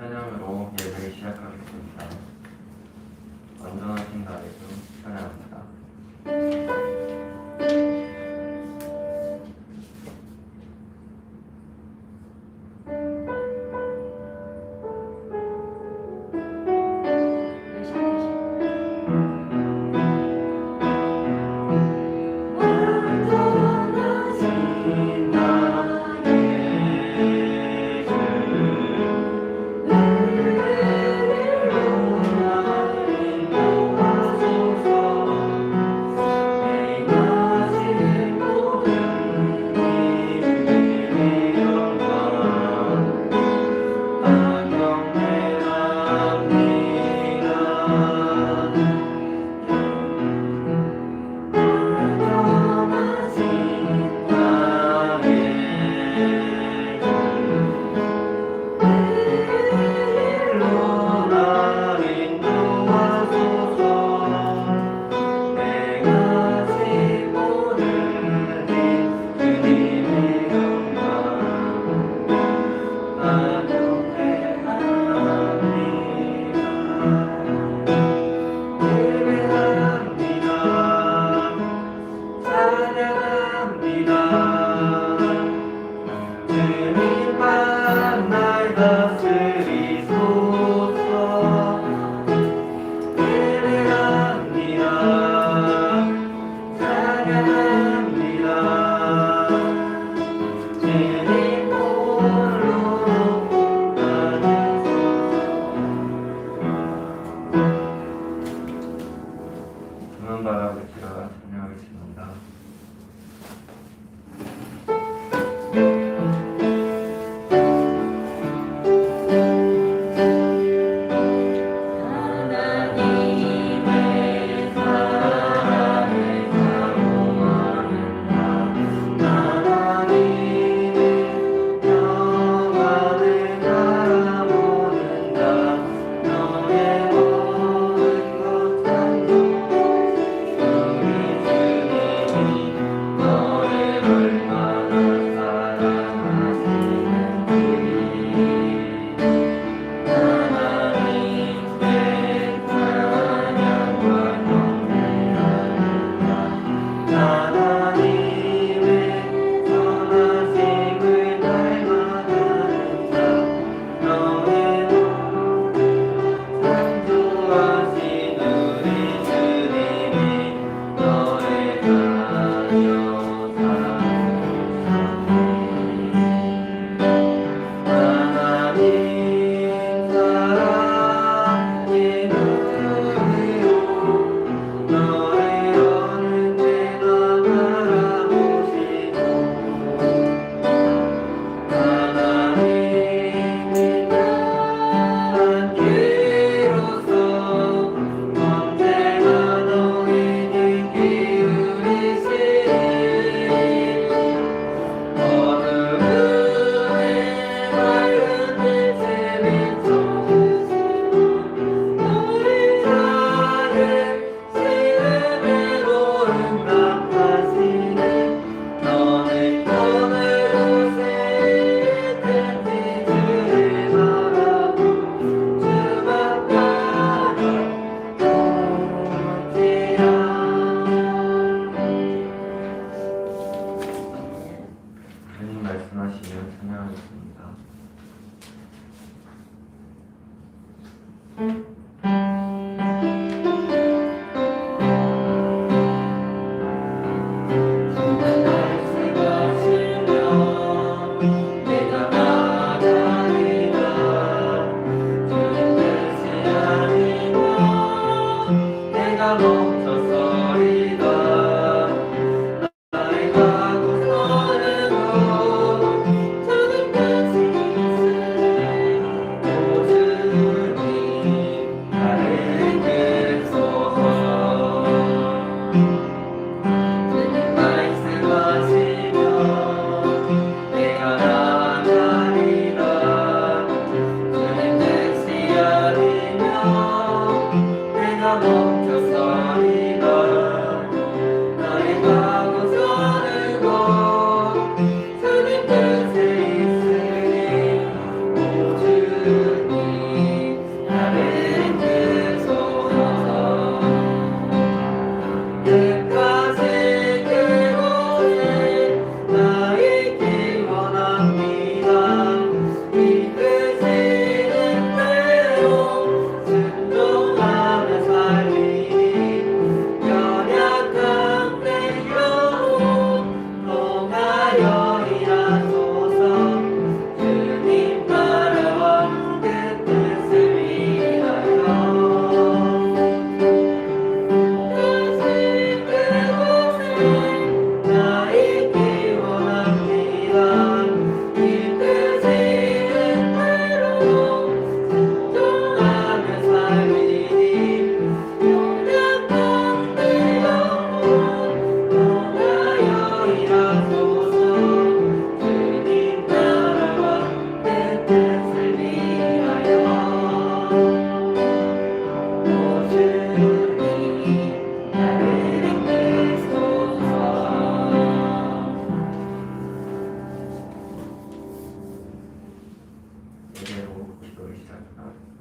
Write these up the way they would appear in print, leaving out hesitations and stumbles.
찬양으로 예배를 시작하겠습니다. 완전하신 나에게 찬양합니다. 말씀하시면 찬양하겠습니다.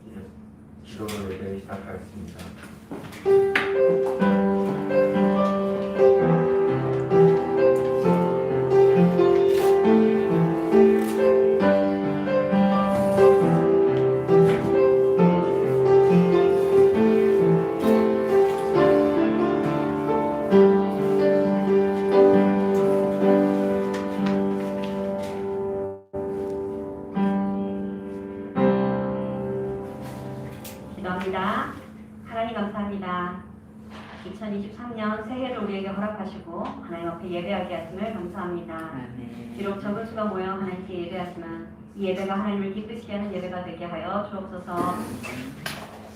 이제 기도로 예배를 시작하겠습니다. 기도합니다. 하나님 감사합니다. 2023년 새해를 우리에게 허락하시고 하나님 앞에 예배하게 하심을 감사합니다. 아멘. 비록 적은 수가 모여 하나님께 예배하지만 이 예배가 하나님을 기쁘시게 하는 예배가 되게 하여 주옵소서.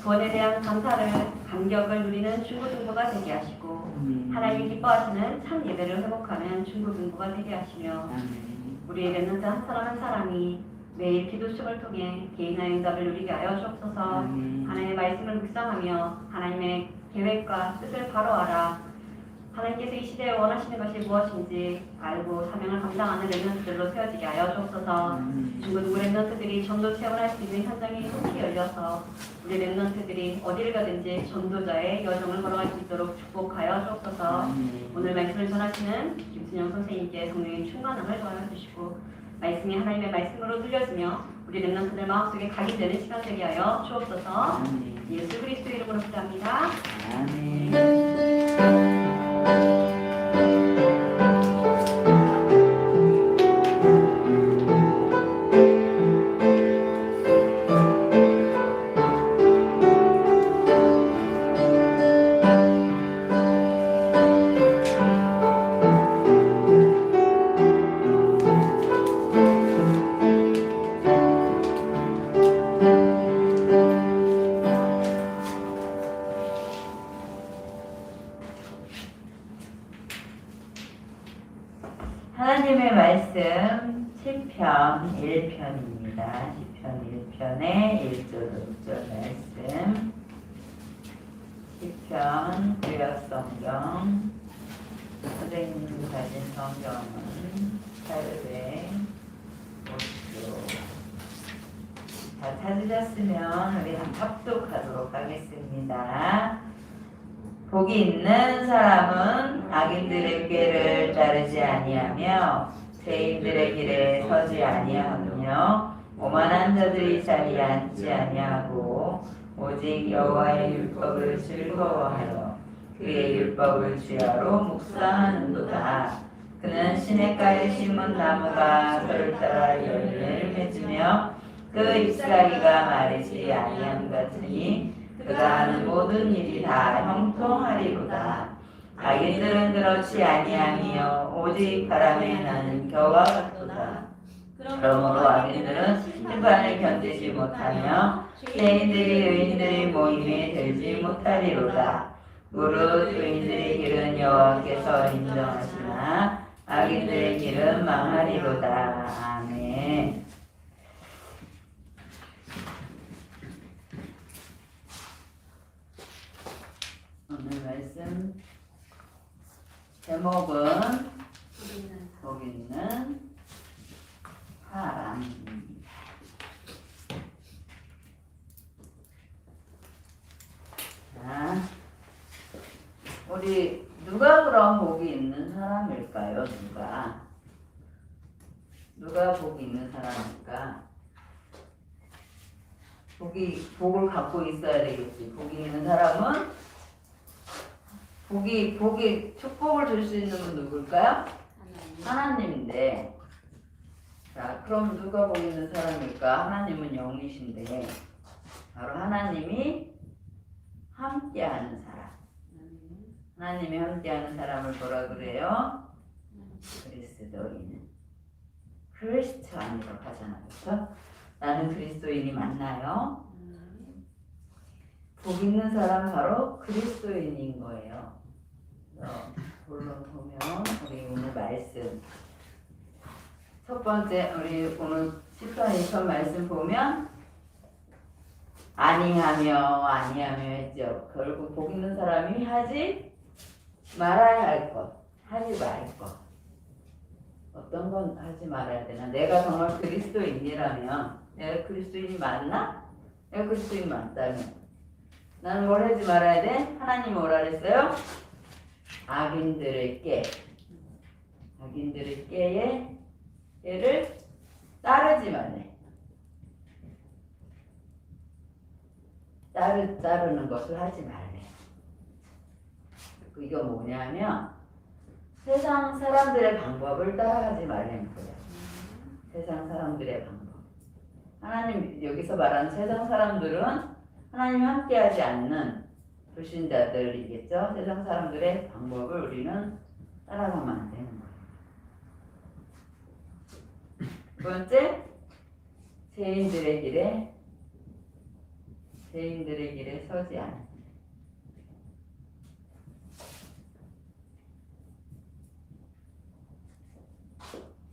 구원에 대한 감사를 감격을 누리는 중고등부가 되게 하시고 하나님이 기뻐하시는 참 예배를 회복하는 중고등부가 되게 하시며 아멘. 우리의 랩런트 한 사람 한 사람이 매일 기도 수업을 통해 개인의 응답을 누리게 하여 주옵소서. 아멘. 하나님의 말씀을 묵상하며 하나님의 계획과 뜻을 바로 알아 하나님께서 이 시대에 원하시는 것이 무엇인지 알고 사명을 감당하는 랩런트들로 세워지게 하여 주옵소서. 중고등부 랩런트들이 전도 체험할 수 있는 현장이 속히 열려서 우리 랩런트들이 어디를 가든지 전도자의 여정을 걸어갈 수 있도록 축복하여 주옵소서. 오늘 말씀을 전하시는 김순영 선생님께 성령의 충만함을 더하여 주시고 말씀이 하나님의 말씀으로 들려지며 우리 랩런트들 마음속에 각이 되는 시간 되게 하여 주옵소서. 예수 그리스도 이름으로 기도합니다. 아멘. 하나님의 말씀 시편 1편입니다. 시편 1편의 1절 5절 말씀. 시편 구약성경 선생님이 가진 성경은 805쪽. 다 찾으셨으면 우리 합독하도록 하겠습니다. 복이 있는 사람은 악인들의 꾀를 따르지 아니하며 죄인들의 길에 서지 아니하며 오만한 자들이 자리에 앉지 아니하고 오직 여호와의 율법을 즐거워하여 그의 율법을 주야로 묵상하는도다. 그는 시냇가에 심은 나무가 그를 따라 열매를 맺으며 그 잎사귀가 마르지 아니함 같으니 그가 하는 모든 일이 다 형통하리로다. 악인들은 그렇지 아니하며 오직 바람에 나는 겨와 같도다. 그러므로 악인들은 심판을 견디지 못하며 죄인들이 의인들의 모임에 들지 못하리로다. 무릇 의인들의 길은 여호와께서 인정하시나 악인들의 길은 망하리로다. 아멘. 오늘 말씀 제목은 복 있는 사람입니다. 자, 우리 누가 그럼 복이 있는 사람일까요? 누가 복이 있는 사람일까? 복을 갖고 있어야 되겠지. 복이 있는 사람은 복이 축복을 줄 수 있는 분 누굴까요? 하나님인데. 자, 그럼 누가 복 있는 사람일까? 하나님은 영이신데 바로 하나님이 함께하는 사람. 하나님이 함께하는 사람을 뭐라 그래요? 그리스도인. 크리스찬이라고 하잖아요. 그렇죠? 나는 그리스도인이 맞나요? 복 있는 사람 바로 그리스도인인 거예요. 물론 보면 우리 오늘 말씀 첫 번째 우리 오늘 시편 2편 말씀 보면 아니하며 했죠. 결국 복 있는 사람이 하지 말아야 할 것, 하지 말 것. 어떤 건 하지 말아야 되나? 내가 정말 그리스도인이라면 내가 그리스도인이 맞나? 내가 그리스도인 맞다면 나는 뭘 하지 말아야 돼? 하나님 뭐라 그랬어요? 악인들을 깨. 악인들을 깨에 얘를 따르지 말래. 따르는 것을 하지 말래. 이거 뭐냐면 세상 사람들의 방법을 따라가지 말라는 거야. 세상 사람들의 방법. 하나님 여기서 말하는 세상 사람들은 하나님 함께하지 않는 불신자들이겠죠. 세상 사람들의 방법을 우리는 따라가면 안 되는 거예요. 두 번째, 죄인들의 길에 서지 않아.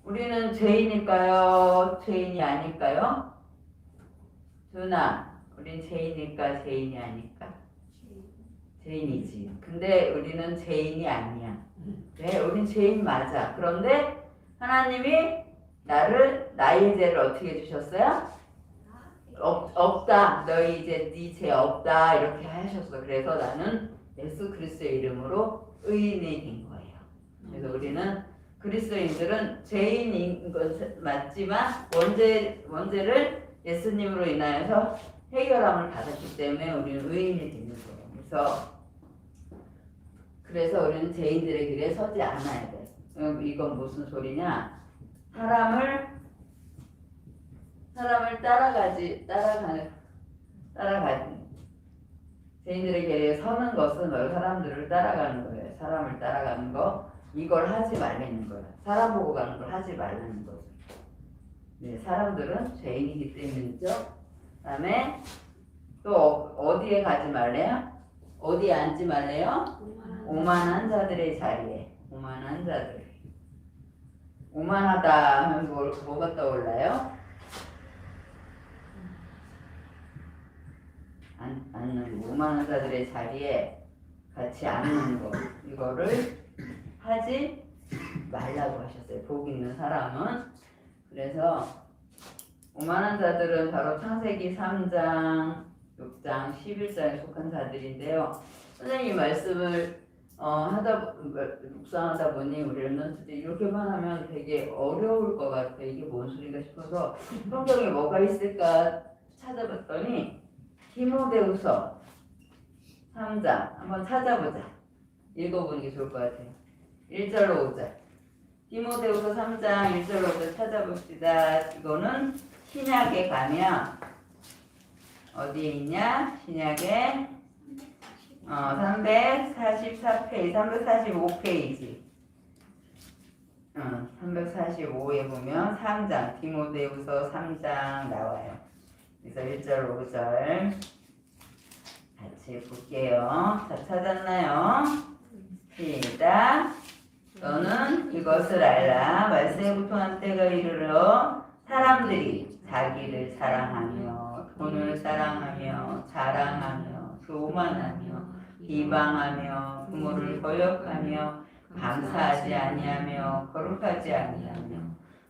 우리는 죄인일까요? 죄인이 아닐까요? 준아, 우린 죄인일까? 죄인이 아닐까? 죄인이지. 근데 우리는 죄인이 아니야. 왜? 우린 죄인 맞아. 그런데 하나님이 나의 죄를 어떻게 해주셨어요? 없다. 너희 이제 네 죄 없다. 이렇게 하셨어. 그래서 나는 예수 그리스도의 이름으로 의인이 된 거예요. 그래서 우리는 그리스도인들은 죄인인 것 맞지만 원죄를 예수님으로 인하여서 해결함을 받았기 때문에 우리는 의인이 되는 거예요. 그래서 우리는 죄인들의 길에 서지 않아야 돼. 이건 무슨 소리냐? 사람을 따라가지 죄인들의 길에 서는 것은 사람들을 따라가는 거예요. 사람을 따라가는 거 이걸 하지 말라는 거야. 사람 보고 가는 걸 하지 말라는 거죠. 네, 사람들은 죄인이기 때문이죠. 그다음에 또 어디에 가지 말래요? 어디에 앉지 말래요? 오만한 자들의 자리에. 오만한 자들. 오만하다 하면 뭐가 떠올라요? 앉는 오만한 자들의 자리에 같이 앉는 거. 이거를 하지 말라고 하셨어요. 복 있는 사람은. 그래서 오만한 자들은 바로 창세기 3장, 6장, 11장에 속한 자들인데요. 선생님 말씀을 묵상하다 보니 우리는 이렇게만 하면 되게 어려울 것 같아요. 이게 뭔 소리인가 싶어서 성경에 뭐가 있을까 찾아봤더니 디모데후서 3장 한번 찾아보자. 읽어보는 게 좋을 것 같아요. 1절로 5절. 디모데후서 3장 1절로 5절 찾아봅시다. 이거는 신약에 가면 어디에 있냐? 신약에 344페이지, 345페이지. 345에 보면 3장, 디모데후서 3장 나와요. 그래서 1절, 5절 같이 볼게요. 자, 찾았나요? 시작. 너는 이것을 알라. 말세에 고통한 때가 이르러 사람들이 자기를 사랑하며 돈을 사랑하며 자랑하며 교만하며 비방하며 부모를 거역하며 감사하지 아니하며 거룩하지 아니하며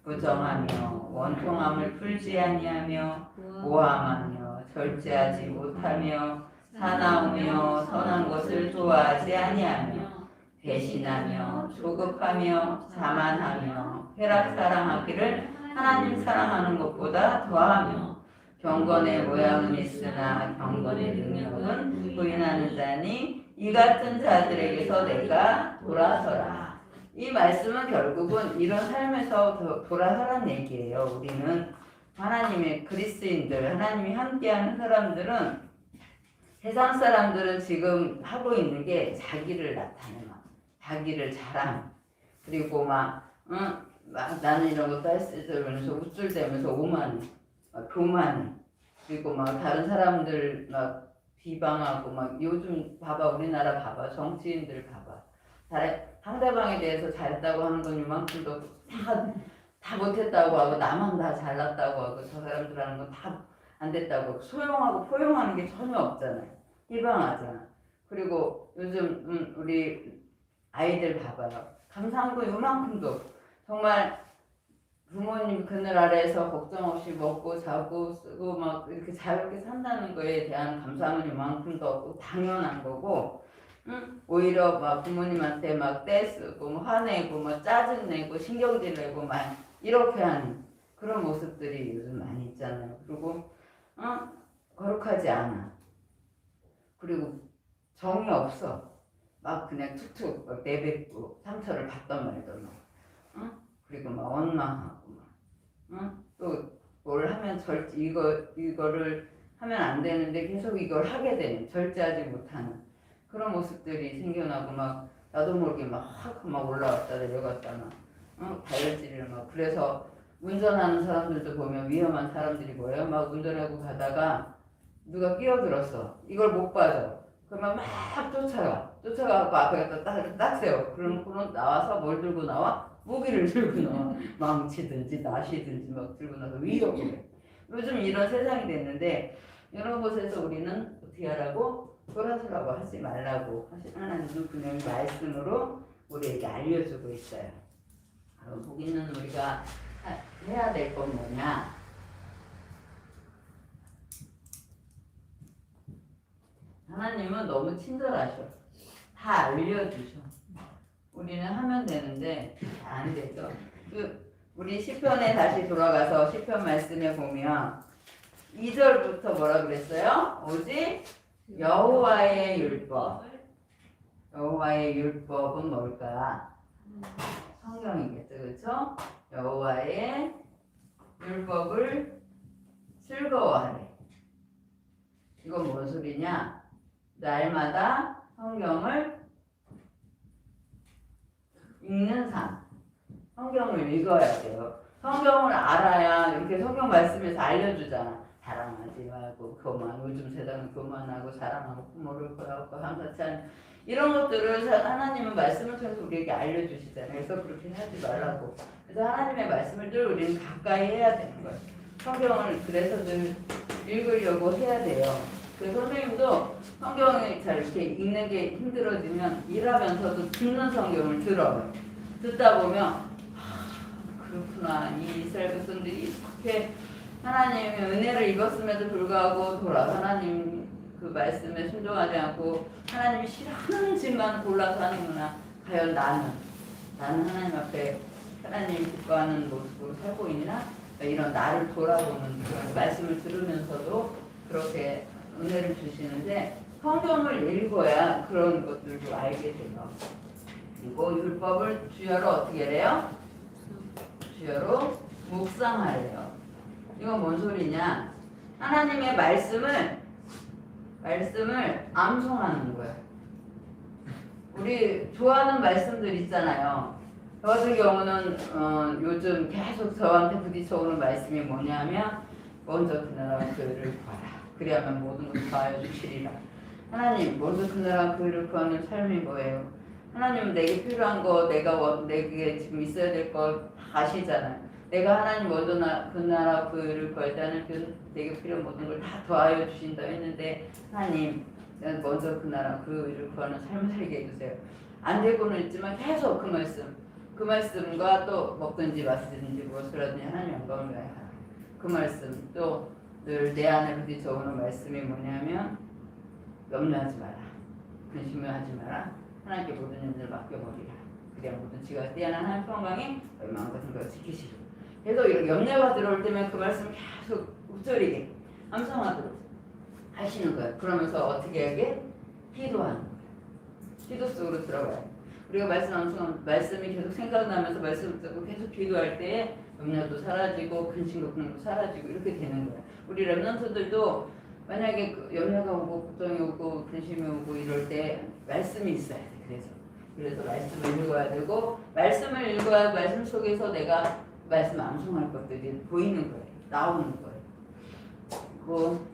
부정하며 원통함을 풀지 아니하며 모함하며 절제하지 못하며 사나우며 선한 것을 좋아하지 아니하며 배신하며 조급하며 자만하며 쾌락 사랑하기를 하나님 사랑하는 것보다 더하며 경건의 모양은 있으나 경건의 능력은 부인하는 자니 이 같은 자들에게서 내가 돌아서라. 이 말씀은 결국은 이런 삶에서 돌아서란 얘기예요. 우리는 하나님의 그리스도인들, 하나님이 함께하는 사람들은 세상 사람들은 지금 하고 있는 게 자기를 나타내는 자기를 자랑, 그리고 나는 이런 것도 할 수 있어 이러면서 우쭐대면서 오만해, 교만해, 그리고 다른 사람들 비방하고 요즘 봐봐, 우리나라 봐봐, 정치인들 봐봐, 상대방에 대해서 잘했다고 하는 건 이만큼도 다 못했다고 하고 나만 다 잘났다고 하고 저 사람들 하는 건 다 안 됐다고 소용하고 포용하는 게 전혀 없잖아요. 비방하잖아. 그리고 요즘 우리 아이들 봐봐요. 감사한 거 요만큼도 정말 부모님 그늘 아래에서 걱정 없이 먹고 자고 쓰고 막 이렇게 자유롭게 산다는 거에 대한 감사함은 이만큼도 없고 당연한 거고, 응? 오히려 막 부모님한테 막 떼쓰고 뭐 화내고 뭐 짜증내고 신경질 내고 막 이렇게 하는 그런 모습들이 요즘 많이 있잖아요. 그리고 거룩하지 않아. 그리고 정이 없어. 막 그냥 툭툭 막 내뱉고 상처를 받던 말던 막. 그리고 막 원망하고 막. 또 뭘 하면 이거를 하면 안 되는데 계속 이걸 하게 되는, 절제하지 못하는 그런 모습들이 생겨나고 막 나도 모르게 막 올라왔다 내려갔다 막 다혈질을 막. 그래서 운전하는 사람들도 보면 위험한 사람들이 뭐예요? 막 운전하고 가다가 누가 끼어들었어. 이걸 못 봐줘. 그러면 막 쫓아가고 앞에 딱 세워. 그럼 나와서 뭘 들고 나와? 무기를 들고 나와. 망치든지 낫이든지 막 들고 나서 위협을 해. 요즘 이런 세상이 됐는데 이런 곳에서 우리는 어떻게 하라고? 돌아서라고 하지 말라고 하나님은 분명히 말씀으로 우리에게 알려주고 있어요. 보기는 우리가 해야 될 건 뭐냐? 하나님은 너무 친절하셔. 다 알려주셔. 우리는 하면 되는데 안 되죠. 우리 시편에 다시 돌아가서 시편 말씀에 보면 2절부터 뭐라 그랬어요? 오직 여호와의 율법. 여호와의 율법은 뭘까? 성경이겠죠, 그렇죠? 여호와의 율법을 즐거워하래. 이건 뭔 소리냐? 날마다 성경을 읽는 삶. 성경을 읽어야 돼요. 성경을 알아야 이렇게 성경 말씀에서 알려주잖아. 자랑하지 말고 교만, 요즘 세상은 교만하고 자랑하고 부모를 거역하고 함같이 하는 이런 것들을 하나님은 말씀을 통해서 우리에게 알려주시잖아요. 그래서 그렇게 하지 말라고. 그래서 하나님의 말씀을 늘 우리는 가까이 해야 되는 거예요. 성경을 그래서 늘 읽으려고 해야 돼요. 그래서 선생님도 성경을 잘 이렇게 읽는 게 힘들어지면 일하면서도 듣는 성경을 들어요. 듣다 보면 그렇구나. 이 이스라엘 백성들이 이렇게 하나님의 은혜를 입었음에도 불구하고 하나님 그 말씀에 순종하지 않고 하나님이 싫어하는 짓만 골라서 하는구나. 과연 나는 하나님 앞에 하나님이 기뻐하는 모습으로 살고 있나? 이런 나를 돌아보는 그런 말씀을 들으면서도 그렇게 은혜를 주시는데 성경을 읽어야 그런 것들도 알게 돼요. 그리고 율법을 주여로 어떻게 해요? 주여로 묵상하래요. 이건 뭔 소리냐? 하나님의 말씀을 암송하는 거예요. 우리 좋아하는 말씀들 있잖아요. 저 같은 경우는 요즘 계속 저한테 부딪혀오는 말씀이 뭐냐면 먼저 그 나라와 그 의를 구하라. 그리하면 모든 것을 더하여 주시리라. 하나님, 먼저 그 나라와 그 의를 구하는 삶이 뭐예요? 하나님은 내게 필요한 거, 내게 지금 있어야 될 거 다 아시잖아요. 내가 하나님 먼저 그 나라 그 의를 구할 때는 내게 필요한 모든 걸 다 더하여 주신다 했는데 하나님, 먼저 그 나라 그 의를 구하는 삶을 살게 해주세요. 안 되고는 있지만 계속 그 말씀과 또 먹든지 마시든지 무엇을 하든지 하나님 영광을 위하여 하라. 그 말씀 또 늘 내 안에 부딪혀오는 말씀이 뭐냐면 염려하지 마라. 근심하지 마라. 하나님께 모든 일을 맡겨버리라. 그래야 모든 지가 뛰어난 하나님 평강이 마음 같은 걸 지키시고. 계속 이렇게 염려가 들어올 때면 그 말씀을 계속 읊조리게 암송하도록 하시는 거예요. 그러면서 어떻게 하게? 기도하는 거예요. 기도 속으로 들어가요. 우리가 말씀이 계속 생각나면서 말씀을 듣고 계속 기도할 때에 염려도 사라지고 근심 걱정도 사라지고 이렇게 되는 거예요. 우리 렘넌트들도 만약에 염려가 오고 걱정이 오고 근심이 오고 이럴 때 말씀이 있어야 돼. 그래서 말씀을 읽어야 되고 말씀을 읽어야 말씀 속에서 내가 말씀 암송할 것들이 보이는 거예요. 나오는 거예요. 그리고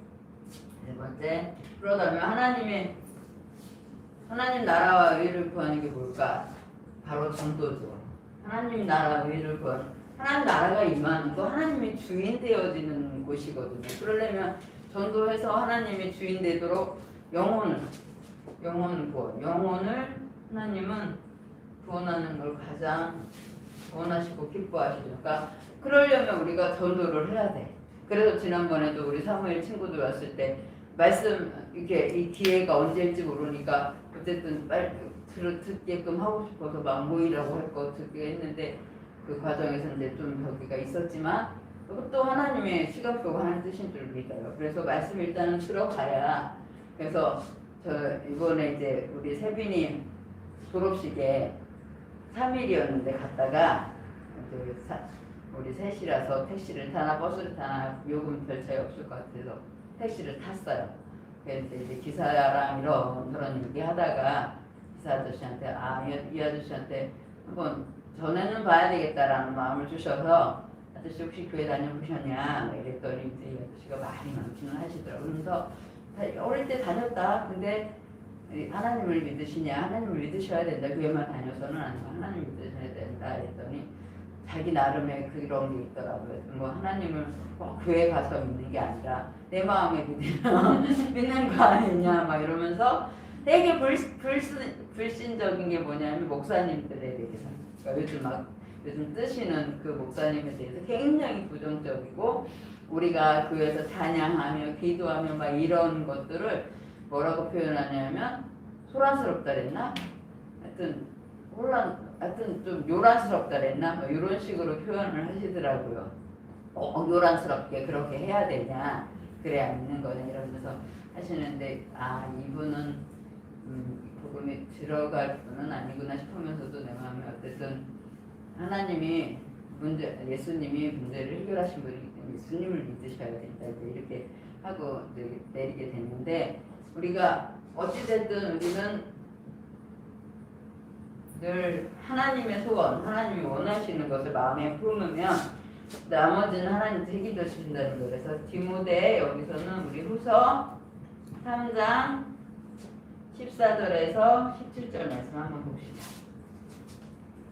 네 번째, 그러다면 하나님 나라와 의를 구하는 게 뭘까? 바로 전도죠. 하나님 나라와 의를 구하는, 하나님 나라가 임하는 거, 하나님이 주인 되어지는 곳이거든요. 그러려면 전도해서 하나님이 주인 되도록 영혼을 하나님은 구원하는 걸 가장 원하시고 기뻐하시죠. 그러니까 그러려면 우리가 전도를 해야 돼. 그래서 지난번에도 우리 사무엘 친구들 왔을 때 말씀 이게 이 기회가 언제일지 모르니까 어쨌든 빨리 듣게끔 하고 싶어서 막 모이라고 했고 듣게 했는데 그 과정에서 이제 좀 벽기가 있었지만 또 하나님의 시각표가 하는 뜻인 줄 믿어요. 그래서 말씀 일단은 들어가야. 그래서 저 이번에 이제 우리 세빈이 졸업식에 3일이었는데 갔다가 우리 셋이라서 택시를 타나 버스를 타나 요금 별 차이 없을 것 같아서 택시를 탔어요. 그래서 이제 기사랑 이런 얘기하다가 기사 아저씨한테 이 아저씨한테 한번 전에는 봐야 되겠다라는 마음을 주셔서 아저씨 혹시 교회 다녀보셨냐 이랬더니 이제 이 아저씨가 말이 많기는 하시더라고요. 그래서 어릴 때 다녔다. 근데 하나님을 믿으시냐? 하나님을 믿으셔야 된다. 교회만 다녀서는 아니고 하나님 믿으셔야 된다 했더니 자기 나름의 그런 게 있더라고요. 뭐 하나님을 교회 가서 믿는 게 아니라 내 마음에 믿는 거 아니냐 막 이러면서 되게 불신적인 게 뭐냐면 목사님들에 대해서 그러니까 요즘 뜨시는 그 목사님에 대해서 굉장히 부정적이고 우리가 교회에서 찬양하며 기도하며 막 이런 것들을 뭐라고 표현하냐면 소란스럽다 그랬나? 하여튼 좀 요란스럽다 그랬나? 뭐 이런 식으로 표현을 하시더라고요. 요란스럽게 그렇게 해야 되냐? 그래야 믿는 거냐 이러면서 하시는데 이분은 복음이 들어갈 분은 아니구나 싶으면서도 내 마음에 어쨌든 하나님이 예수님이 문제를 해결하신 분이기 때문에 예수님을 믿으셔야 된다 이렇게 하고 이제 내리게 됐는데 우리가 어찌됐든 우리는 늘 하나님의 소원, 하나님이 원하시는 것을 마음에 품으면 나머지는 하나님 책임져 주신다는 거예요. 그래서 디모데 여기서는 우리 후서 3장 14절에서 17절 말씀 한번 봅시다.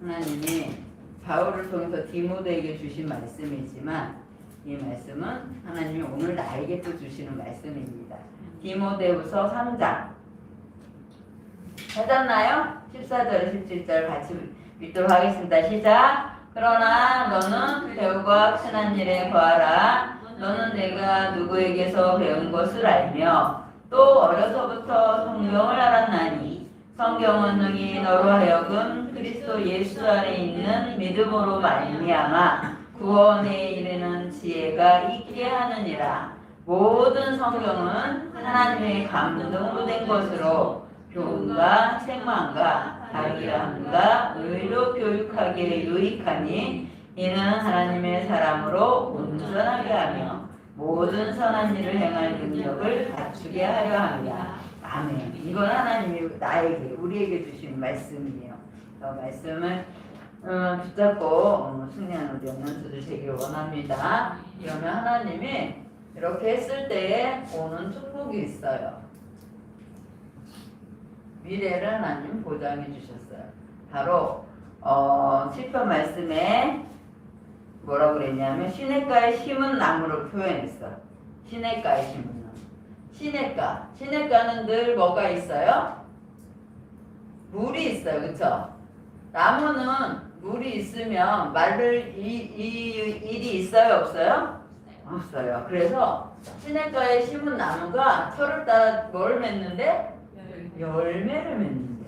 하나님이 바울을 통해서 디모데에게 주신 말씀이지만 이 말씀은 하나님이 오늘 나에게 또 주시는 말씀입니다. 디모데후서 3장 찾았나요? 14절 17절 같이 읽도록 하겠습니다. 시작. 그러나 너는 배우고 친한 일에 거하라. 너는 내가 누구에게서 배운 것을 알며 또 어려서부터 성경을 알았나니 성경은 능히 너로 하여금 그리스도 예수 안에 있는 믿음으로 말미암아 구원에 이르는 지혜가 있게 하느니라. 모든 성경은 하나님의 감동으로 된 것으로 교훈과 책망과 자기함과 의로 교육하기에 유익하니 이는 하나님의 사람으로 온전하게 하며 모든 선한 일을 행할 능력을 갖추게 하려 합니다. 아멘. 이건 하나님이 우리에게 주신 말씀이에요. 말씀을 붙잡고 승리하는 우리 연수들 되기를 원합니다. 그러면 하나님이 이렇게 했을 때에 오는 축복이 있어요. 미래를 하나님 보장해 주셨어요. 바로 시편 말씀에 뭐라고 그랬냐면 시냇가에 심은 나무를 표현했어. 시냇가에 심은 나무. 시냇가는 늘 뭐가 있어요? 물이 있어요. 그쵸? 나무는 물이 있으면 마를 일이 있어요? 없어요? 없어요. 그래서 시냇가에 심은 나무가 철을 따라 뭘 맺는데? 열매를 맺는데.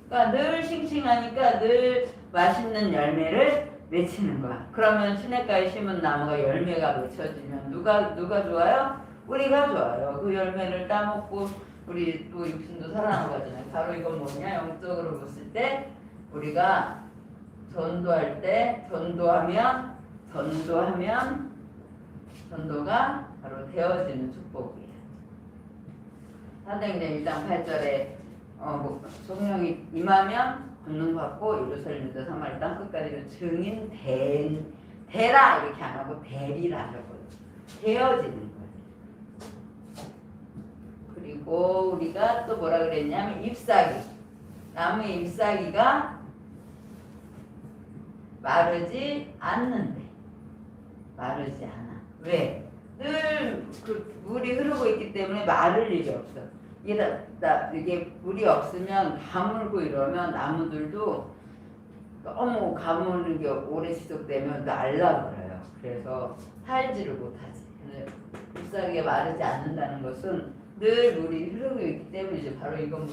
그러니까 늘 싱싱하니까 늘 맛있는 열매를 맺히는 거야. 그러면 시냇가에 심은 나무가 열매가 맺혀지면 누가 좋아요? 우리가 좋아요. 그 열매를 따먹고 우리 또 육신도 살아나고 하잖아요. 바로 이건 뭐냐? 영적으로 봤을 때 우리가 전도할 때 전도가 바로 되어지는 축복이에요. 사도행전 1장 8절에 성령이 임하면 권능받고 예루살렘에서 사마리아 땅 끝까지 증인 되라 이렇게 안 하고 되리라 하거든요. 되어지는 거예요. 그리고 우리가 또 뭐라 그랬냐면 잎사귀, 나무의 잎사귀가 마르지 않는데 마르지 않아. 왜? 늘 그 물이 흐르고 있기 때문에 마를 일이 없어. 이게 물이 없으면 가물고 이러면 나무들도 너무 가무는 게 오래 지속되면 날라 그래요. 그래서 살지를 못하지. 잎사귀가 마르지 않는다는 것은 늘 물이 흐르고 있기 때문이죠. 바로 이건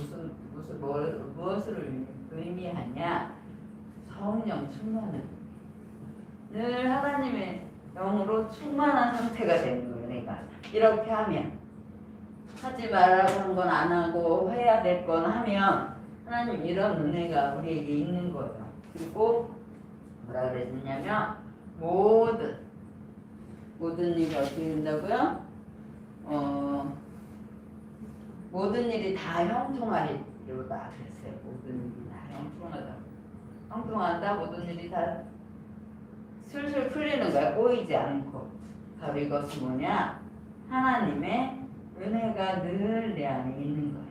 무엇을 의미하냐? 성령 충만은 늘 하나님의 영으로 충만한 상태가 되는 거예요. 내가 이렇게 하면 하지 말라고 한 건 안 하고 해야 될 건 하면 하나님 이런 은혜가 우리에게 있는 거예요. 그리고 뭐라 그랬냐면 모든 일이 어떻게 된다고요? 모든 일이 다 형통하리로다 그랬어요. 모든 일이 다 형통하다. 모든 일이 다 술술 풀리는 거야. 꼬이지 않고. 바로 이것은 뭐냐? 하나님의 은혜가 늘 내 안에 있는 거예요.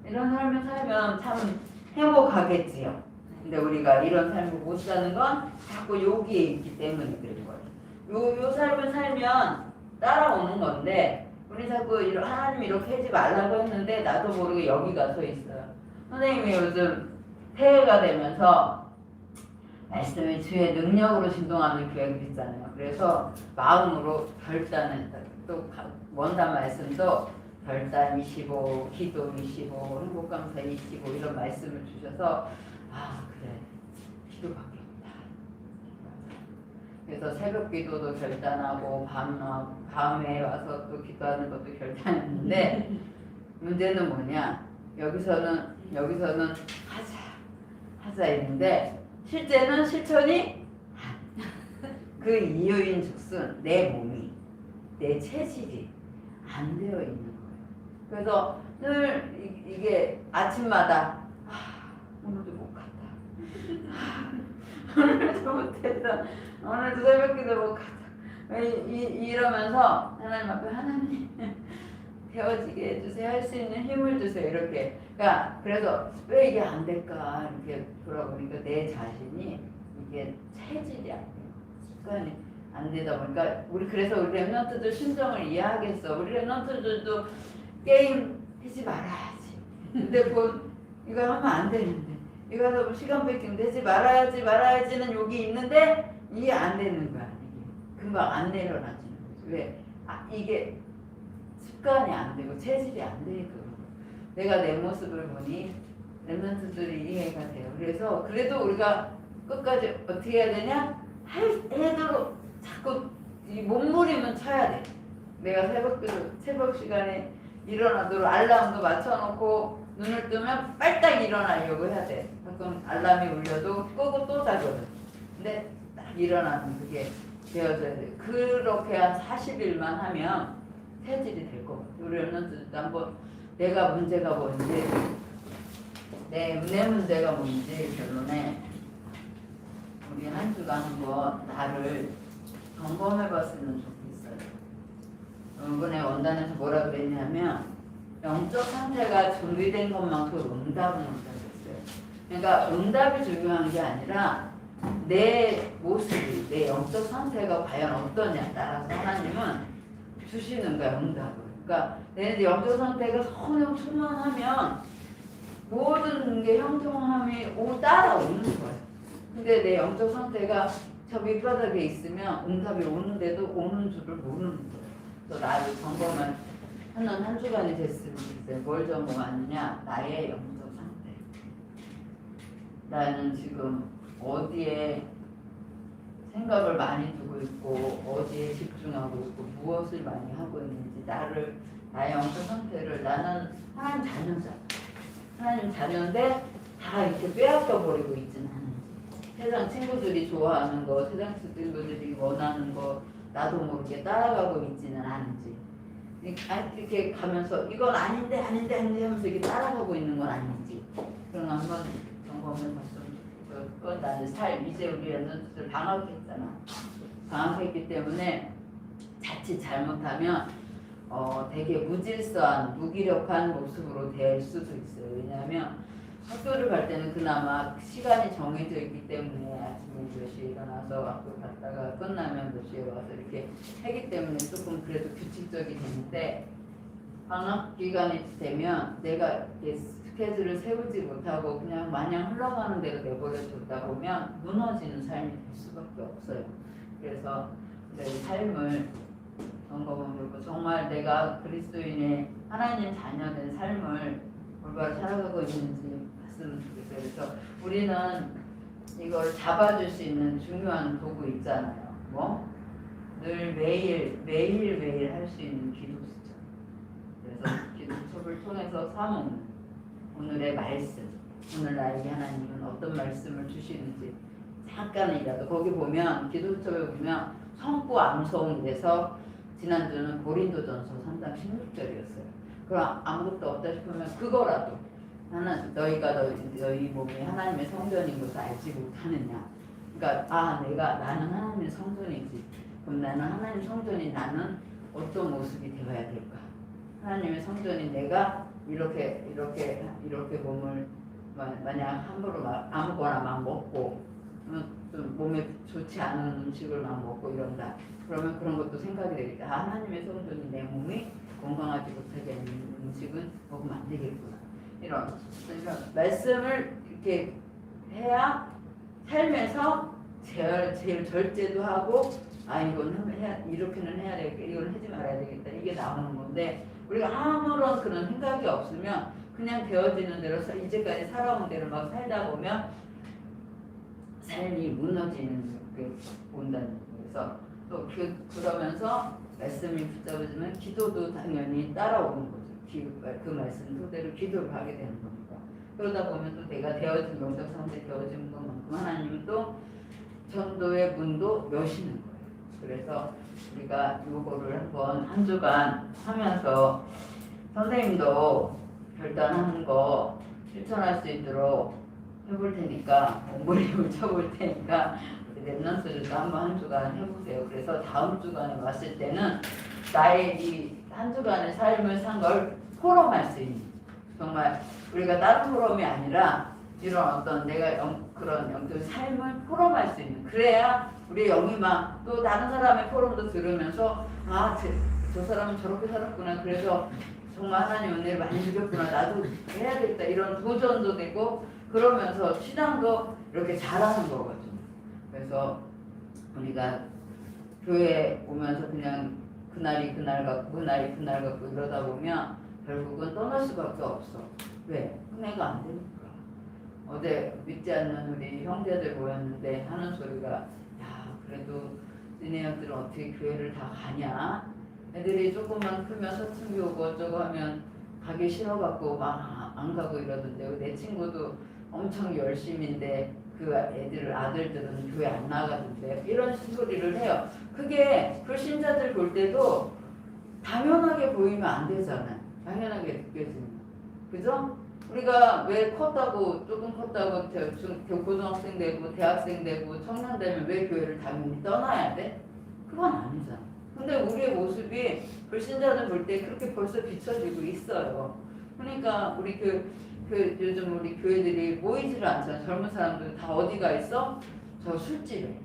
이런 삶을 살면 참 행복하겠지요. 근데 우리가 이런 삶을 못 사는 건 자꾸 여기에 있기 때문에 그런 거예요. 요 삶을 살면 따라오는 건데 우리 자꾸 하나님 이렇게 하지 말라고 했는데 나도 모르게 여기가 서 있어요. 선생님이 요즘 새해가 되면서 말씀이 주의 능력으로 진동하는 교회가 있잖아요. 그래서 마음으로 결단을 또 원단 말씀도 결단 25, 기도 25, 행복감사 25 이런 말씀을 주셔서 그래 기도밖에 없다. 그래서 새벽 기도도 결단하고 밤에 와서 또 기도하는 것도 결단했는데 문제는 뭐냐? 여기서는 하자 했는데 실제는 실천이 그 이유인 즉슨 내 몸이 내 체질이 안 되어 있는 거예요. 그래서 늘 이게 아침마다 오늘도 못 갔다. 오늘도 못했다. 오늘도 새벽기도 못 갔다. 이러면서 하나님 앞에 하나님 되어지게 해주세요. 할 수 있는 힘을 주세요. 이렇게. 그러니까 그래서 왜 이게 안 될까 이렇게 돌아보니까 내 자신이 이게 체질이 안 돼요. 습관이 안 되다 보니까 그래서 우리 랩런트들 심정을 이해하겠어. 우리 랩런트들도 게임 하지 말아야지. 근데 이거 하면 안 되는데 이거 시간 뺏기면 되지 말아야지는 여기 있는데 이게 안 되는 거야. 이게 금방 안 내려놔지는 거지. 왜? 이게 습관이 안 되고 체질이 안 되니까. 내가 내 모습을 보니 랩런트들이 이해가 돼요. 그래도 우리가 끝까지 어떻게 해야 되냐? 해도 자꾸 이 몸부림은 쳐야 돼. 내가 새벽 시간에 일어나도록 알람도 맞춰놓고 눈을 뜨면 빨딱 일어나려고 해야 돼. 가끔 알람이 울려도 끄고 또 자거든. 근데 딱 일어나는 그게 되어져야 돼. 그렇게 한 40일만 하면 체질이 될 것 같아. 우리 랩런트들도 한번 내가 문제가 뭔지 내 문제가 뭔지 결론에 우리 한 주간 한번 나를 점검해봤으면 좋겠어요. 이번에 원단에서 뭐라 그랬냐면 영적 상태가 준비된 것만큼 응답은 못하겠어요. 그러니까 응답이 중요한 게 아니라 내 모습이 내 영적 상태가 과연 어떠냐에 따라서 하나님은 주시는 거야 응답을. 그러니까 내 영적 상태가 성령 충만하면 모든 게 형통함이 따라오는 거예요. 근데 내 영적 상태가 저 밑바닥에 있으면 응답이 오는데도 오는 줄을 모르는 거예요. 그래서 나를 점검을 하는 한 주간이 됐으면 좋겠어요. 뭘 점검하느냐? 나의 영적 상태. 나는 지금 어디에 생각을 많이 두고 있고 어디에 집중하고 있고 무엇을 많이 하고 있는지 나의 영적 상태를 나는 하나님 자녀잖아. 하나님 자녀인데 다 이렇게 빼앗겨 버리고 있지는 않은지 세상 친구들이 좋아하는 거 세상 친구들이 원하는 거 나도 모르게 따라가고 있지는 않은지 이렇게 가면서 이건 아닌데 하면서 이렇게 따라가고 있는 건 아닌지 그런 거 한번 점검해봤으면 그건 나는 이제 우리 랩런트들 방학했잖아. 방학했기 때문에 자칫 잘못하면 되게 무질서한 무기력한 모습으로 될 수도 있어요. 왜냐하면 학교를 갈 때는 그나마 시간이 정해져 있기 때문에 아침에 몇 시에 일어나서 학교 갔다가 끝나면 몇 시에 와서 이렇게 하기 때문에 조금 그래도 규칙적이 되는데 방학 기간이 되면 내가 스케줄을 세우지 못하고 그냥 마냥 흘러가는 대로 내버려 뒀다 보면 무너지는 삶이 될 수밖에 없어요. 그래서 내 삶을 점검해보고 정말 내가 그리스도인의 하나님 자녀된 삶을 올바로 살아가고 있는지 봤으면 좋겠어요. 그래서 우리는 이걸 잡아줄 수 있는 중요한 도구 있잖아요. 뭐? 늘 매일 할 수 있는 기도 수첩. 그래서 기도 수첩을 통해서 삼은 오늘의 말씀, 오늘 나에게 하나님은 어떤 말씀을 주시는지 잠깐이라도 거기 보면 기도 수첩에 보면 성부 암송이 돼서 지난주는 고린도전서 3장 16절이었어요. 그럼 아무것도 없다 싶으면 그거라도 너희가 너희 몸이 하나님의 성전인 것을 알지 못하느냐. 그러니까 나는 하나님의 성전이지. 그럼 나는 하나님 성전인 나는 어떤 모습이 되어야 될까? 하나님의 성전인 내가 이렇게 몸을 만약 함부로 막 아무거나 막 먹고 좀 몸에 좋지 않은 음식을 막 먹고 이런다. 그러면 그런 것도 생각이 되겠다. 하나님의 성전인 내 몸이 건강하지 못하게 하는 음식은 먹으면 안 되겠구나. 이런 말씀을 이렇게 해야 삶에서 제일 절제도 하고 이렇게는 해야 되겠다, 이건 하지 말아야 되겠다, 이게 나오는 건데 우리가 아무런 그런 생각이 없으면 그냥 되어지는 대로 이제까지 살아온 대로 막 살다 보면 삶이 무너지는 게 온다는 거예요. 그래서 또 그러면서 말씀이 붙잡아지면 기도도 당연히 따라오는 거죠. 그 말씀 토대로 기도를 하게 되는 겁니다. 그러다 보면 또 내가 되어진 영적 상태 되어진 것만큼 하나님은 또 전도의 문도 여시는 거예요. 그래서 우리가 요거를 한번 한 주간 하면서 선생님도 결단하는 거 실천할 수 있도록 해볼 테니까 몸부림을 쳐볼 테니까 우리 랩런스들도 한번 한 주간 해보세요. 그래서 다음 주간에 왔을 때는 나의 이 한 주간의 삶을 산 걸 포럼할 수 있는, 정말 우리가 다른 포럼이 아니라 이런 어떤 내가 그런 영적 삶을 포럼할 수 있는, 그래야 우리 영이 막 또 다른 사람의 포럼도 들으면서 저 사람은 저렇게 살았구나, 그래서 정말 하나님 은혜를 많이 주셨구나, 나도 해야겠다, 이런 도전도 되고 그러면서 신앙도 이렇게 잘하는 거거든요. 그래서 우리가 교회 오면서 그냥 그날이 그날 같고 그날이 그날 같고 이러다 보면 결국은 떠날 수밖에 없어. 왜? 은혜가 안 되니까. 어제 믿지 않는 우리 형제들 모였는데 하는 소리가, 야 그래도 니네들은 어떻게 교회를 다 가냐? 애들이 조금만 크면 사춘기 오고 어쩌고 하면 가기 싫어갖고 막 안 가고 이러던데, 내 친구도 엄청 열심인데 그 아들들은 교회 안 나가던데, 이런 소리를 해요. 그게 불신자들 볼 때도 당연하게 보이면 안 되잖아요. 당연하게 느껴지면. 그죠? 우리가 왜 조금 컸다고 고등학생 되고 대학생 되고 청년 되면 왜 교회를 당연히 떠나야 돼? 그건 아니잖아. 근데 우리의 모습이 불신자들 볼 때 그렇게 벌써 비춰지고 있어요. 그러니까 우리 요즘 우리 교회들이 모이지를 않잖아. 젊은 사람들 다 어디가 있어? 저 술집에.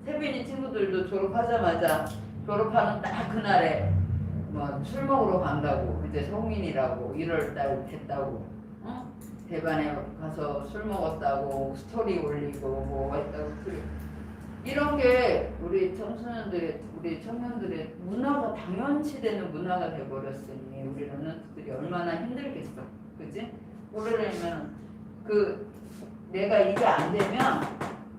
세빈이 친구들도 졸업하자마자 졸업하는 딱 그날에 뭐 술 먹으러 간다고, 이제 성인이라고 1월달 됐다고, 대반에 가서 술 먹었다고 스토리 올리고 뭐 했다고. 이런 게 우리 청년들의 문화가 당연시 되는 문화가 돼버렸으니 우리는 그들이 얼마나 힘들겠어, 그지? 그러려면 내가 이게 안 되면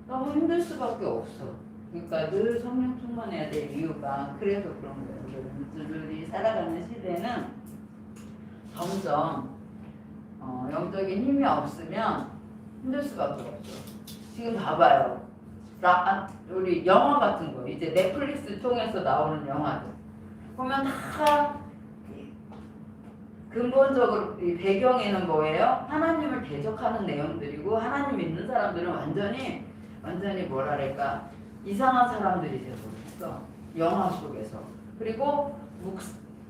너무 힘들 수밖에 없어. 그러니까 늘 성령 충만해야 될 이유가 그래서 그런 거예요. 우리 살아가는 시대는 점점 영적인 힘이 없으면 힘들 수밖에 없어. 지금 봐봐요. 우리 영화 같은 거, 이제 넷플릭스 통해서 나오는 영화들 보면 다 근본적으로 이 배경에는 뭐예요? 하나님을 대적하는 내용들이고, 하나님 믿는 사람들은 완전히 뭐랄까 이상한 사람들이 되어버렸어, 영화 속에서. 그리고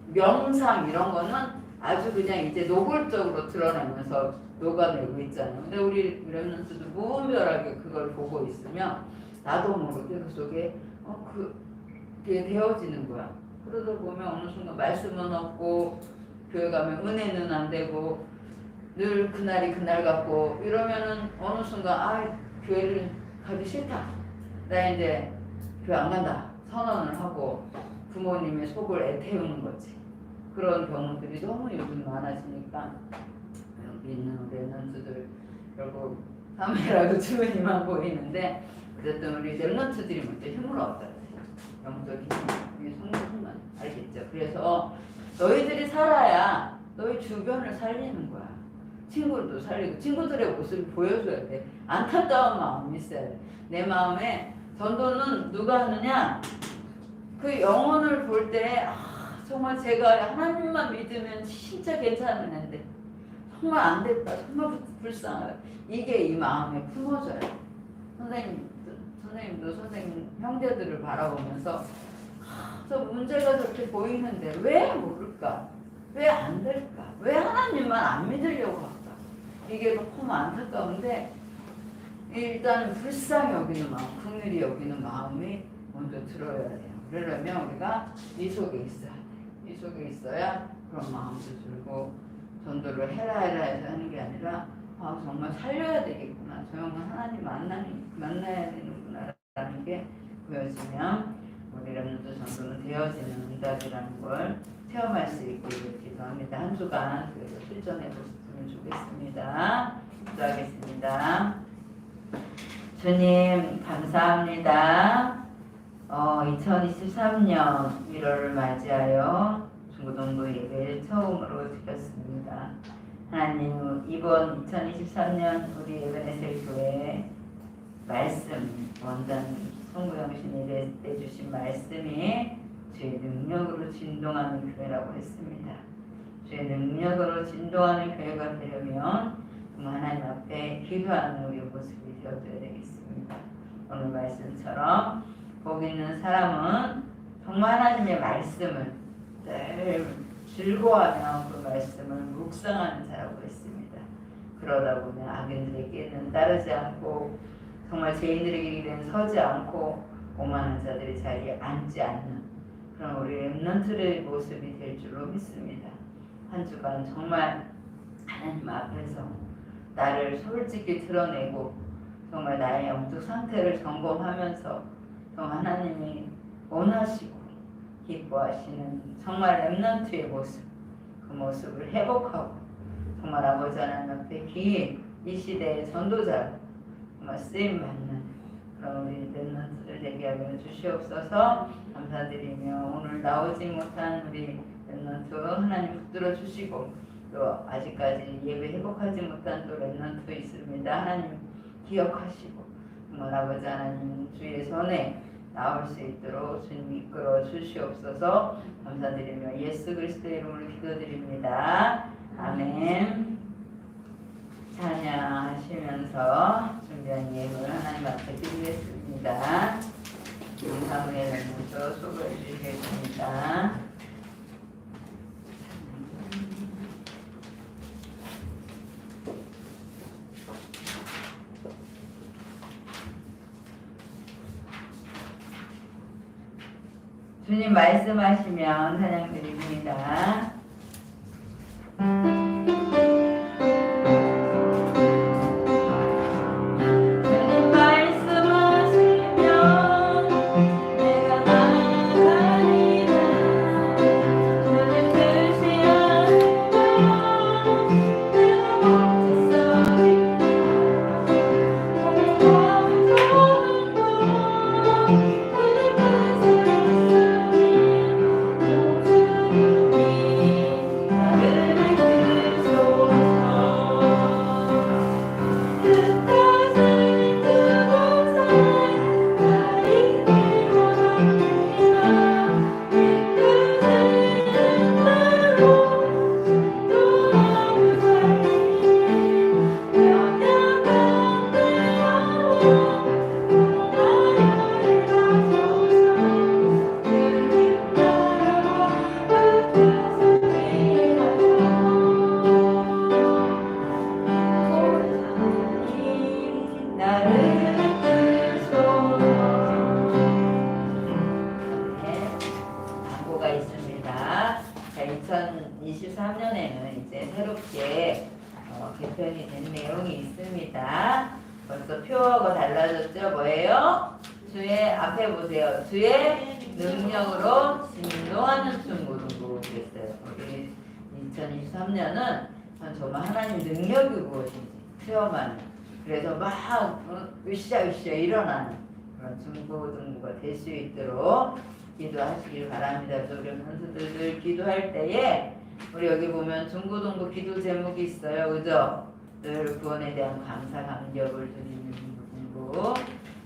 명상 이런 거는 아주 그냥 이제 노골적으로 드러내면서 녹아내고 있잖아요. 근데 우리 렘넌트도 무분별하게 그걸 보고 있으면 나도 모르게 그 속에 그게 되어지는 거야. 그러다 보면 어느 순간 말씀은 없고 교회 가면 은혜는 안 되고 늘 그날이 그날 같고 이러면은 어느 순간 아 교회를 가기 싫다. 나 이제 교회 안 간다. 선언을 하고 부모님의 속을 애태우는 거지. 그런 경우들이 너무 요즘 많아지니까 여기 있는 우리 랩런트들 결국 카메라도 주머니만 보이는데 어쨌든 우리 랩런트들이 먼저 힘을 얻어야 돼. 영적인 힘, 성령만 알겠죠? 그래서 너희들이 살아야 너희 주변을 살리는 거야. 친구도 살리고 친구들의 모습을 보여줘야 돼. 안타까운 마음이 있어야 돼. 내 마음에 전도는 누가 하느냐? 그 영혼을 볼 때 정말 제가 하나님만 믿으면 진짜 괜찮은데 정말 안 됐다. 정말 불쌍하다. 이게 이 마음에 품어져요. 선생님도 선생님 형제들을 바라보면서 저 문제가 저렇게 보이는데 왜 모를까? 왜 안 될까? 왜 하나님만 안 믿으려고 할까? 이게 너무 안타까운데 일단 불쌍히 여기는 마음, 긍휼히 여기는 마음이 먼저 들어야 돼요. 그러려면 우리가 이 속에 있어야 돼. 이 속에 있어야 그런 마음도 들고 전도를 해라 해서 하는 게 아니라 정말 살려야 되겠구나. 저 형은 하나님 만나야 되는구나 라는 게 보여지면 우리 랩런트 전도는 되어지는 응답이라는 걸 체험할 수 있게 기도합니다. 한 주간 그래서 실천해 보셨으면 좋겠습니다. 기도하겠습니다. 주님 감사합니다. 2023년 1월을 맞이하여 중고등부 예배를 처음으로 드렸습니다. 하나님 이번 2023년 우리 에베네셀 교회 말씀 원장 송구영신이 내주신 말씀이 주의 능력으로 진동하는 교회라고 했습니다. 주의 능력으로 진동하는 교회가 되려면 하나님 앞에 기도하는 우리의 모습이 되어줘야 되겠습니다. 오늘 말씀처럼 거기 있는 사람은 정말 하나님의 말씀을 늘 즐거워하며 그 말씀을 묵상하는 자라고 했습니다. 그러다 보면 악인들에게는 따르지 않고 정말 죄인들에게 길에는 서지 않고 오만한 자들의 자리에 앉지 않는 그런 우리 랩런트의 모습이 될 줄로 믿습니다. 한 주간 정말 하나님 앞에서 나를 솔직히 드러내고 정말 나의 영적 상태를 점검하면서 정말 하나님이 원하시고 기뻐하시는 정말 랩런트의 모습, 그 모습을 회복하고 정말 아버지 하나님 앞에 이 시대의 전도자 정말 쓰임받는 그런 우리 랩런트들 되게 하여 주시옵소서. 감사드리며 오늘 나오지 못한 우리 랩런트 하나님 붙들어 주시고 또 아직까지 예배 회복하지 못한 또 랩런트 있습니다. 하나님 기억하시고 정말 아버지 하나님 주의 손에 나올 수 있도록 주님 이끌어 주시옵소서. 감사드리며 예수 그리스도의 이름으로 기도드립니다. 아멘. 찬양하시면서 준비한 예물 하나님 앞에 드리겠습니다. 사무엘 랩런트 수고해 주시겠습니다. 주님 말씀하시면 찬양 드립니다. 개편이 된 내용이 있습니다. 벌써 표하고 달라졌죠? 뭐예요? 주의 앞에 보세요. 주의 능력으로 진노하는 중고등부 그랬어요. 우리 2023년은 정말 하나님 능력이 무엇인지 체험하는, 그래서 막 으쌰으쌰 일어나는 그런 중고등부가 될 수 있도록 기도하시길 바랍니다. 우리 선수들 늘 기도할 때에 우리 여기 보면 중고등부 기도 제목이 있어요. 그죠? 늘 구원에 대한 감사 감격을 드리는 중고등부,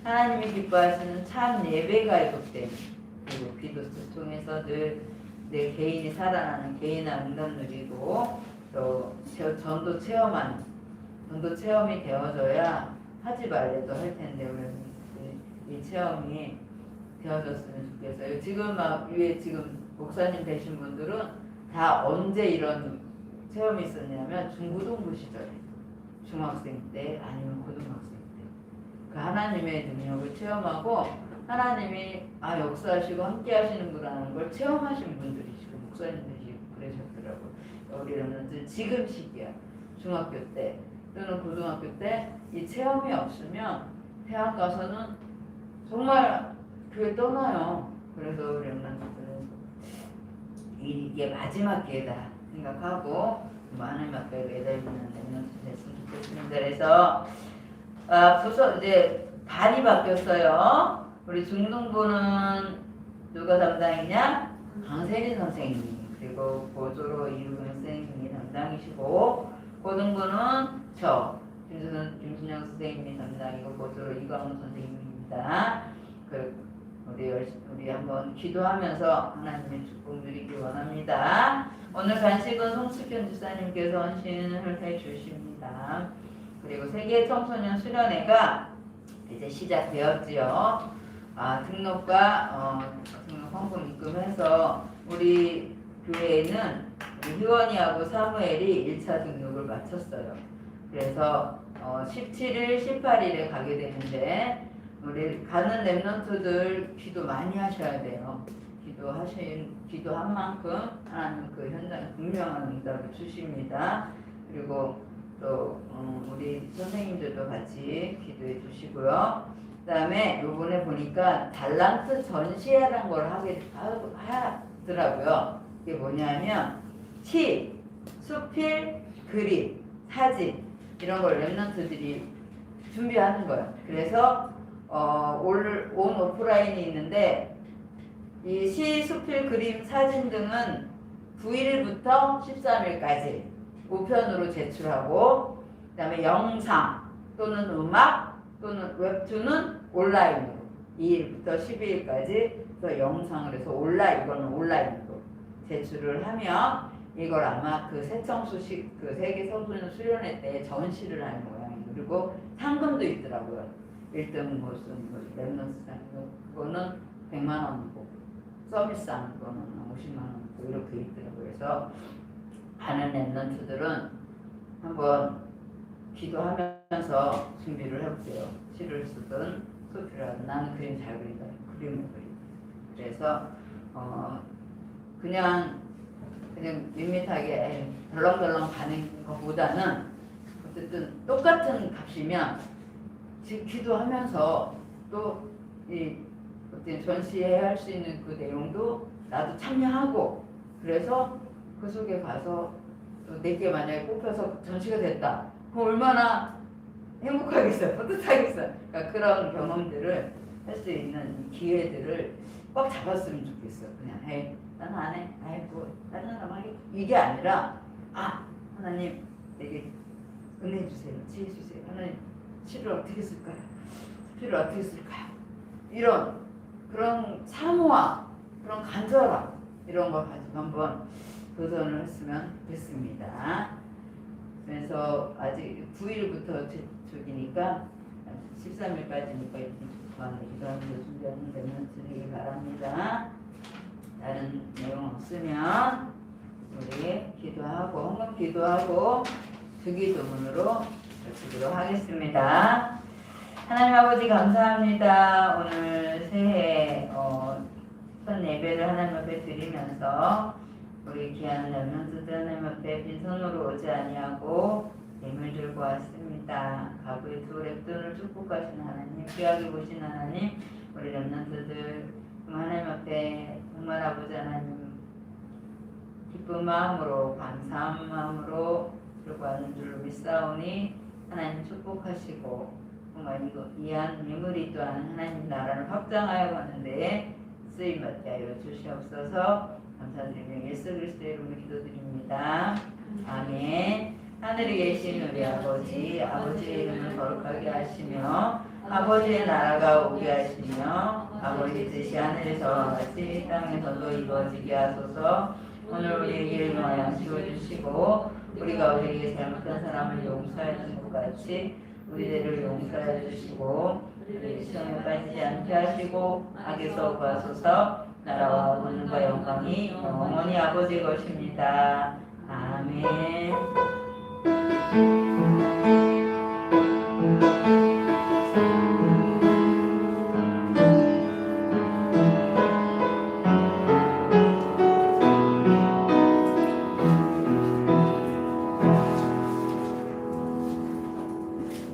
하나님이 기뻐하시는 참 예배가 회복됨, 그리고 기도 통해서 늘 내 개인이 살아나는 개인의 응답 누리고 또 전도 체험하는, 전도 체험이 되어져야 하지 말래도 할 텐데 우리 이 체험이 되어졌으면 좋겠어요. 지금 막 위에 지금 목사님 되신 분들은 다 언제 이런 체험이 있었냐면 중고등부 시절에, 중학생 때 아니면 고등학생 때 그 하나님의 능력을 체험하고 하나님이 역사하시고 함께 하시는 분이라는 걸 체험하신 분들이시고 목사님 되시고 그러셨더라고요. 우리는 지금 시기야. 중학교 때 또는 고등학교 때 이 체험이 없으면 대학 가서는 정말 교회 떠나요. 그래서 우리 렘넌트들은 이게 마지막 기회다 생각하고 많은 막대로 매달리는 렘넌트 됐으면 좋겠습니다. 그래서 이제 반이 바뀌었어요. 우리 중등부는 누가 담당이냐? 강세린 선생님, 그리고 보조로 이유근 선생님이 담당이시고, 고등부는 김순영 선생님이 담당이고 보조로 이광훈 선생님입니다. 우리 한번 기도하면서 하나님의 축복 누리기 원합니다. 오늘 간식은 송수현 주사님께서 헌신을 해주십니다. 그리고 세계 청소년 수련회가 이제 시작되었지요. 등록과 등록 헌금 입금해서 우리 교회에는 우리 희원이하고 사무엘이 1차 등록을 마쳤어요. 그래서 17일, 18일에 가게 되는데 우리 가는 렘넌트들 기도 많이 하셔야 돼요. 기도한 만큼 하나님 그 현장에 분명한 응답을 주십니다. 그리고 또 우리 선생님들도 같이 기도해 주시고요. 그 다음에 요번에 보니까 달란트 전시회라는 걸 하더라고요. 이게 뭐냐면 시, 수필, 그림, 사진 이런 걸 렘넌트들이 준비하는 거예요. 그래서 온 오프라인이 있는데 이 시, 수필, 그림, 사진 등은 9일부터 13일까지 우편으로 제출하고, 그 다음에 영상 또는 음악 또는 웹툰은 온라인으로 2일부터 12일까지 또 영상을 해서 이거는 온라인으로 제출을 하면 이걸 아마 그 새청수식 그 세계 청소년 수련회 때 전시를 하는 모양이에요. 그리고 상금도 있더라고요. 1등 무슨 렘넌스상 그거는 100만 원이고 서비스상 그거는 50만 원이고 이렇게 있더라고요. 그래서 가는 렘넌트들은 한번 기도하면서 준비를 해볼게요. 시를 쓰든 소필하든 나는 그림 잘 그린다. 그림을 그린다. 그래서 그냥 밋밋하게 덜렁덜렁 가는 것보다는 어쨌든 똑같은 값이면 기도하면서 또 이 어떤 전시회 할 수 있는 그 내용도 나도 참여하고, 그래서 그 속에 가서 또 내게 만약에 뽑혀서 전시가 됐다. 그럼 얼마나 행복하겠어요. 뿌듯하겠어요. 그러니까 그런 경험들을 할 수 있는 기회들을 꼭 잡았으면 좋겠어요. 그냥 나는 안 해. 나는 안 하겠다. 이게 아니라 하나님 내게 은혜 주세요. 지혜 주세요. 하나님 시를 어떻게 쓸까요? 수필을 어떻게 쓸까요? 이런 그런 사모함, 그런 간절함 이런 걸 가지고 한번 도전을 했으면 좋겠습니다. 그래서 아직 9일부터 저기니까 13일까지니까 기도하면서 준비하는 데는 드리기 바랍니다. 다른 내용 없으면 우리 기도하고 헌금 기도하고 주기도문으로 마치도록 하겠습니다. 하나님 아버지 감사합니다. 오늘 새해 첫 예배를 하나님 앞에 드리면서 우리 귀한 렘넌트들 하나님 앞에 빈손으로 오지 아니하고 예물 들고 왔습니다. 가구의 두 랩돈을 축복하신 하나님, 귀하게 보신 하나님, 우리 렘넌트들 하나님 앞에 정말 아버지 하나님 기쁜 마음으로 감사한 마음으로 들고 왔는 줄로 믿사오니 하나님 축복하시고 정말 이거 이한 예물이 또한 하나님 나라를 확장하여 가는데 쓰임받게 하여 주시옵소서. 감사드리며 예수 그리스도의 이름으로 기도드립니다. 아멘. 하늘에 계신 우리 아버지, 아버지의 이름을 거룩하게 하시며 아버지의 나라가 오게 하시며 아버지 뜻이 하늘에서 같이 땅에서도 이루어지게 하소서. 오늘 우리에게 일용할 양식을 주시고 우리가 우리에게 잘못한 사람을 용서해 준 것 같이 우리들을 용서해 주시고 우리 시험에 빠지지 않게 하시고 악에서 구하소서. 나라와 권능과 영광이 영원히 아버지 것입니다. 아멘.